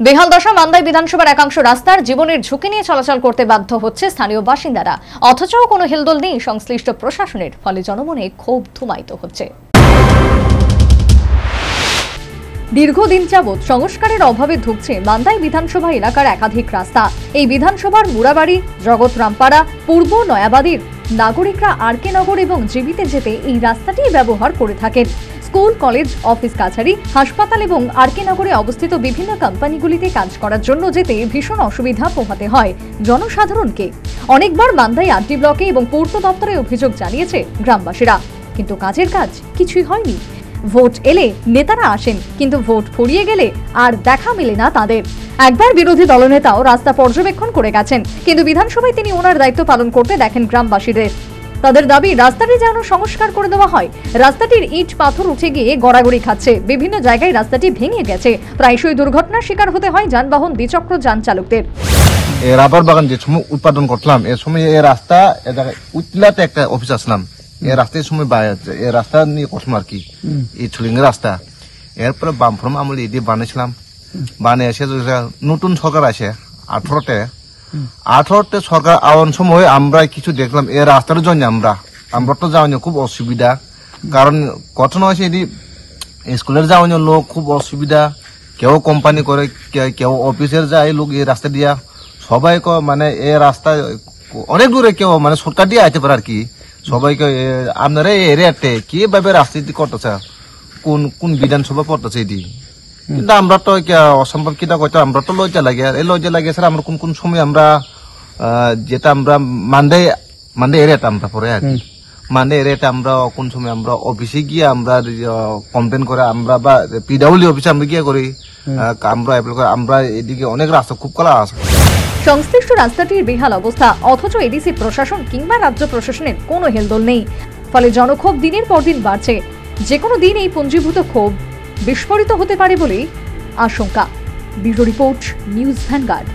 বেহাল দশা মান্দাই বিধানসভার একাংশ রাস্তার জীবনের ঝুঁকি নিয়ে চলাচল করতে বাধ্য হচ্ছে স্থানীয় বাসিন্দারা। অথচ কোনো হেলদোল নেই সংশ্লিষ্ট প্রশাসনের, ফলে জনমনে ক্ষোভ ধুমায়িত হচ্ছে। দীর্ঘদিন যাবৎ সংস্কারের অভাবে ধুঁকছে মান্দাই বিধানসভা এলাকার একাধিক রাস্তা। এই বিধানসভার মুরাবাড়ি, জগৎরামপাড়া, পূর্ব নয়াবাড়ির নাগরিকরা আরকে নগর এবং জীবিতে যেতে এই রাস্তাটি ব্যবহার করে থাকেন। স্কুল, কলেজ, অফিস কাছারি, হাসপাতাল এবং আরকে নগরে অবস্থিত বিভিন্ন কোম্পানিগুলিতে কাজ করার জন্য যেতে ভীষণ অসুবিধা পোহাতে হয় জনসাধারণকে। অনেকবার মান্দাই আরডি ব্লকে এবং পূর্ত দপ্তরে অভিযোগ জানিয়েছে গ্রামবাসীরা, কিন্তু কাজের কাজ কিছুই হয়নি। ভোট এলে নেতারা আসেন, কিন্তু ভোট ফুরিয়ে গেলে আর দেখা মেলে না তাদের। একবার বিরোধী দলনেতাও রাস্তা পর্যবেক্ষণ করে গেছেন, কিন্তু বিধানসভায় তিনি ওনার দায়িত্ব পালন করতে দেখেন গ্রামবাসীদের। তাদের দাবি রাস্তাটি যেন সংস্কার করে দেওয়া হয়। রাস্তাটির ইট পাথর উঠে গিয়ে গড়াগড়ি খাচ্ছে, বিভিন্ন জায়গায় রাস্তাটি ভেঙে গেছে, প্রায়শই দুর্ঘটনার শিকার হতে হয় যানবাহন দ্বিচক্র যান চালকদের। রাবার বাগান যে সময় উৎপাদন করলাম, এ সময় এই রাস্তা উতলাতে একটা অফিস আসলাম, এই রাস্তার সময় এই রাস্তা নিয়ে কষ্ট আর কি, এই ছুলিঙ্গের রাস্তা। এরপরে বামফ্রম আমলে এদিকে বানিয়েছিলাম, বানিয়ে এসে নতুন সরকার আসে 18তে সরকার আওয়ার সময় আমরা কিছু দেখলাম এই রাস্তার জন্য আমরা তো যাওয়া খুব অসুবিধা। কারণ ঘটনা হয়েছে এদি স্কুলের যাওয়া লোক খুব অসুবিধা, কেউ কোম্পানি করে, কেউ অফিসের যায় লোক এই রাস্তা দিয়া, সবাই মানে এই রাস্তা অনেক দূরে কেউ মানে সরকার দিয়ে আইতে পারে আর কি। সবাইকে আপনারা এই এরিয়াতে কিভাবে রাজনীতি করতেছে, কোন কোন বিধানসভা পড়তেছে এদি, কিন্তু আমরা তো অসম্ভব কিনা কইতো, আমরা তো লজ্জা লাগে। এই লজ্জা লাগে স্যার আমরা কোন কোন সময় আমরা যেটা আমরা মান্দাই এরিয়াতে আমরা পড়ে আর কি, মান্দাই এরিয়াতে আমরা কোন সময় আমরা অফিসে গিয়ে আমরা কমপ্লেন করে, আমরা বা পিডব্লিউ অফিসে আমরা গিয়ে করি, আমরা অ্যাপ্লাই করে, আমরা এদিকে অনেক রাস্তা খুব কলা আছে। সংশ্লিষ্ট রাস্তাটির বেহাল অবস্থা, অথচ এডিসি প্রশাসন কিংবা রাজ্য প্রশাসনের কোনো হেলদোল নেই। ফলে জনক্ষোভ দিনের পর দিন বাড়ছে। যে কোনো দিন এই পুঞ্জীভূত ক্ষোভ বিস্ফোরিত হতে পারে বলেই আশঙ্কা। Bureau report, news vanguard.